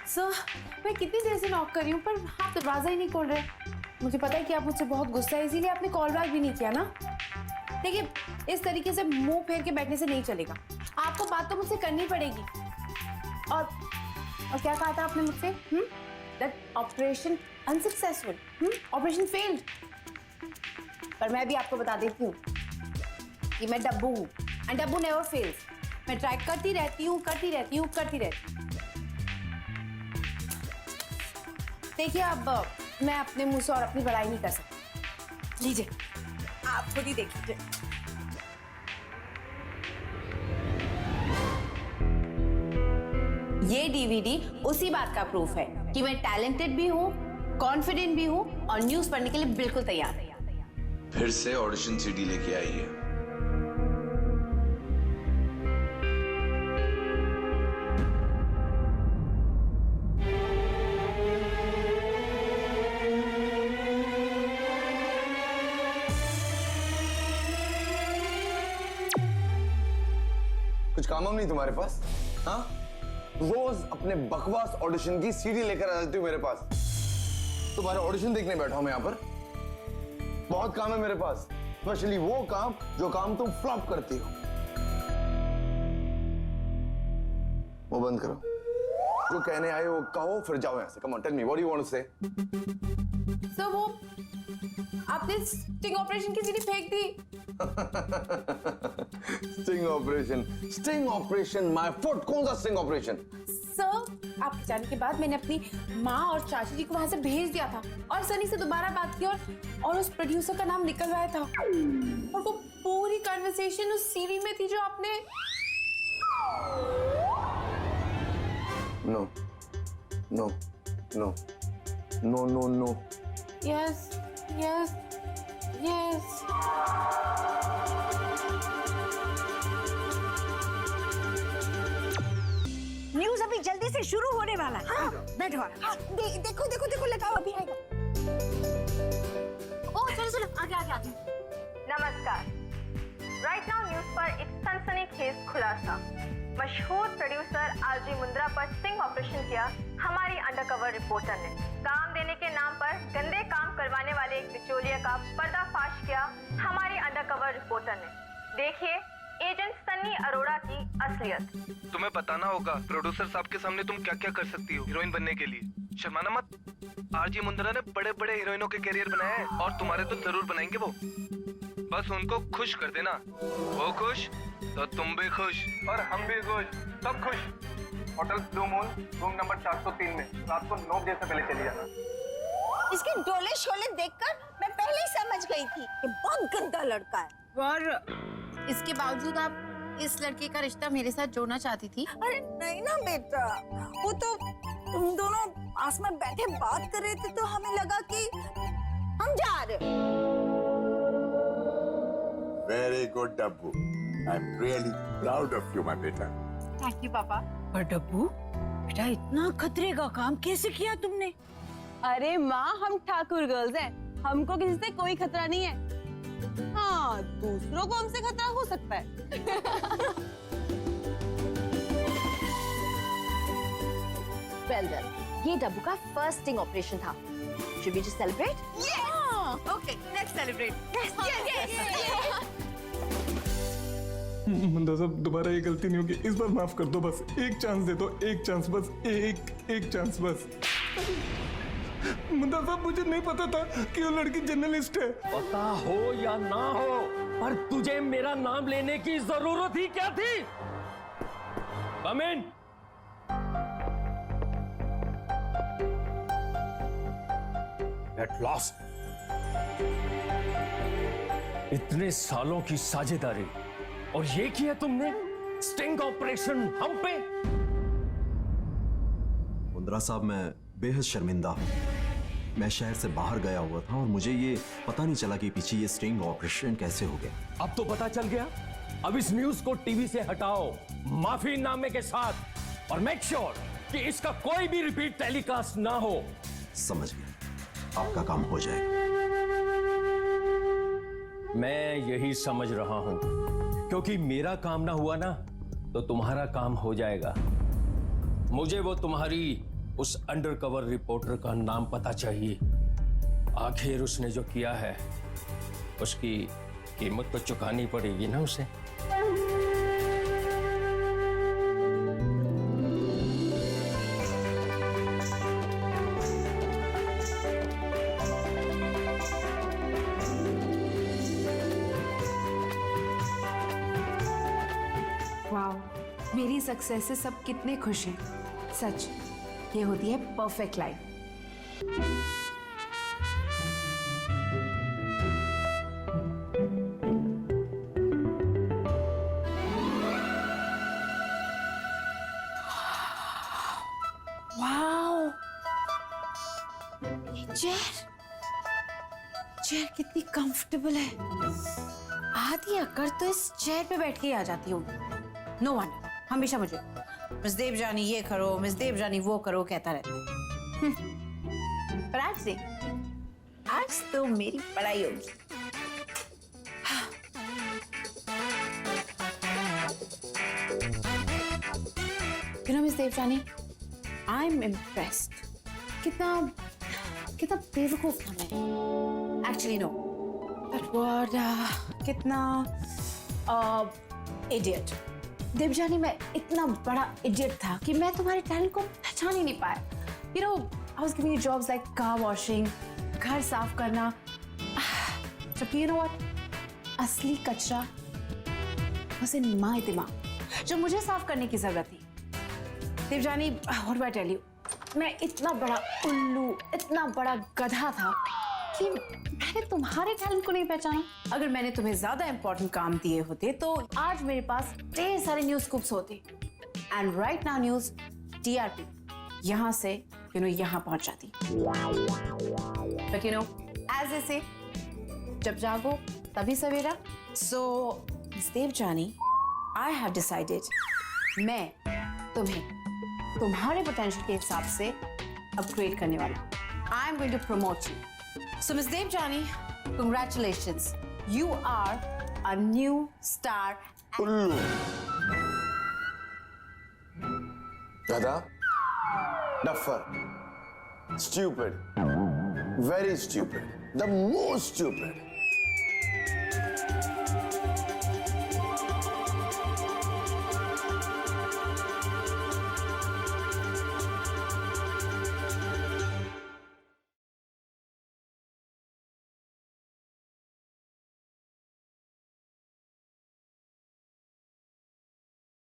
Sir, मैं कितनी देर से नॉक कर रही हूँ पर आप दरवाजा ही नहीं खोल रहे। मुझे पता है कि आप मुझसे बहुत गुस्सा है, इसीलिए आपने कॉल बैक भी नहीं किया ना। देखिए, इस तरीके से मुंह फेर के बैठने से नहीं चलेगा। आपको बात तो मुझसे करनी पड़ेगी। और क्या कहा था आपने मुझसे? That operation unsuccessful, operation failed. पर मैं भी आपको बता देती हूँ कि मैं डब्बू हूँ एंड डब्बू नेवर फेल्स। मैं ट्राई करती रहती हूँ। देखिए, अब मैं अपने मुंह से और अपनी बड़ाई नहीं कर सकती। लीजिए, आप खुद ही देख लीजिए। ये डीवीडी उसी बात का प्रूफ है कि मैं टैलेंटेड भी हूँ, कॉन्फिडेंट भी हूँ और न्यूज पढ़ने के लिए बिल्कुल तैयार है। फिर से ऑडिशन सीडी लेके आई है। कुछ काम नहीं तुम्हारे पास? हाँ, रोज अपने बकवास ऑडिशन की सीडी लेकर आ जाती हो मेरे पास। तुम्हारे ऑडिशन देखने बैठा हूं मैं यहाँ पर। बहुत काम है मेरे पास, स्पेशली वो काम जो काम तुम फ्लॉप करती हो। वो बंद करो, जो कहने आए वो कहो, फिर जाओ यहाँ से। Come on, tell me what do you want to say. Sir, वो आपने स्टिंग ऑपरेशन की सीडी फेंक दी। Sting operation my foot. कौन सा स्टिंग ऑपरेशन? सर, आपके जाने के बाद मैंने अपनी माँ और चाची जी को वहां से भेज दिया था और सनी से दोबारा बात की और उस प्रोड्यूसर का नाम निकलवाया था। और वो पूरी कन्वर्सेशन उस सीडी में थी जो आपने। No no no no no no. Yes yes yes. News अभी जल्दी से शुरू होने वाला है। हाँ, बैठो। हाँ, देखो देखो देखो, लगाओ, अभी आएगा। ओह, चलो आगे। नमस्कार। राइट नाउ न्यूज पर एक सनसनीखेज खुलासा। मशहूर प्रोड्यूसर आरजी मुंद्रा पर स्टिंग ऑपरेशन किया हमारी अंडरकवर रिपोर्टर ने। काम देने के नाम पर गंदे काम करवाने वाले एक बिचौलिए का पर्दाफाश किया हमारी अंडरकवर रिपोर्टर ने। देखिए एजेंट सन्नी अरोड़ा की असलियत। तुम्हें बताना होगा प्रोड्यूसर साहब के सामने तुम क्या क्या कर सकती हो हीरोइन बनने के लिए। शर्माना मत। आरजी मुंद्रा ने बड़े बड़े हीरोइनों के करियर बनाए हैं और तुम्हारे तो जरूर बनाएंगे वो। बस उनको खुश कर देना। वो खुश तो तुम भी खुश और हम भी खुश, सब खुश। Hotel blue moon, room number 403 में रात को 9 बजे से पहले चली जाना। इसके डोले शोले देखकर मैं पहले ही समझ गई थी कि बहुत गंदा लड़का है। और इसके बावजूद आप इस लड़के का रिश्ता मेरे साथ जोड़ना चाहती थी? अरे नहीं ना बेटा, वो तो तुम दोनों पास में बैठे बात कर रहे थे तो हमें लगा कि हम जा रहे। Very good, Dabbu. I'm really proud of you, my beta. Thank you पापा। पर डब्बू, बेटा इतना खतरे का काम कैसे किया तुमने? अरे माँ, हम ठाकुर गर्ल्स हैं, हमको किसी से कोई खतरा नहीं है। हाँ, दूसरों को हमसे खतरा हो सकता है। Well done. ये डब्बू का फर्स्ट स्टिंग ऑपरेशन था। Should we just celebrate? Okay, let's celebrate. Munda साहब, दोबारा ये गलती नहीं होगी। इस बार माफ कर दो, बस एक चांस दे दो। एक चांस बस, एक चांस बस। मुंदा साहब, मुझे नहीं पता था कि वो लड़की जर्नलिस्ट है। पता हो या ना हो, पर तुझे मेरा नाम लेने की जरूरत ही क्या थी? कम इन। एट लास्ट इतने सालों की साझेदारी और ये किया तुमने स्टिंग ऑपरेशन हम पे। मुंद्रा साहब, मैं बेहद शर्मिंदा हूँ। मैं शहर से बाहर गया हुआ था और मुझे ये पता नहीं चला कि पीछे ये स्टिंग ऑपरेशन कैसे हो गया। अब तो पता चल गया। अब इस न्यूज को टीवी से हटाओ माफीनामे के साथ और मेक श्योर कि इसका कोई भी रिपीट टेलीकास्ट ना हो। समझ गया, आपका काम हो जाएगा। मैं यही समझ रहा हूं, क्योंकि मेरा काम ना हुआ ना तो तुम्हारा काम हो जाएगा। मुझे वो तुम्हारी उस अंडरकवर रिपोर्टर का नाम पता चाहिए। आखिर उसने जो किया है उसकी कीमत तो चुकानी पड़ेगी ना उसे। वाओ, मेरी सक्सेस से सब कितने खुश हैं। सच, ये होती है परफेक्ट लाइफ। वाओ, ये चेयर कितनी कंफर्टेबल है। आधी अक्कर तो इस चेयर पे बैठ के ही आ जाती हूँ। नो वंडर, हमेशा मुझे मिस देवजानी ये करो, मिस देवजानी वो करो कहता रहता है। पर आज नहीं, आज तो मेरी पढ़ाई होगी। You know, miss Devjani, I am impressed. कितना बेवकूफ था मैं। एक्चुअली नो, दैट वर्ड कितना इडियट। देवजानी, मैं इतना बड़ा इडियट था कि मैं तुम्हारे टैलेंट को पहचान ही नहीं पाया। You know, I was giving you jobs like car washing, घर साफ करना। जबकि यू नो व्हाट, असली कचरा बस इन माय दिमाग, जो मुझे साफ करने की जरूरत थी। Devjani, what do I tell you, मैं इतना बड़ा उल्लू, इतना बड़ा गधा था कि मैंने तुम्हारे टैलेंट को नहीं पहचाना। अगर मैंने तुम्हें ज्यादा इंपॉर्टेंट काम दिए होते तो आज मेरे पास ढेर सारे न्यूज स्कूप्स होते। And right now news TRP यहां से यहां पहुंच जाती। बट एज ए से, जब जागो तभी सवेरा। So miss Devjani, I have decided मैं तुम्हें तुम्हारे पोटेंशियल के हिसाब से अपग्रेड करने वाला। I am going to promote you. So, Ms. Devjani, congratulations. You are a new star. उल्लू, गधा, duffer, stupid, very stupid, the most stupid.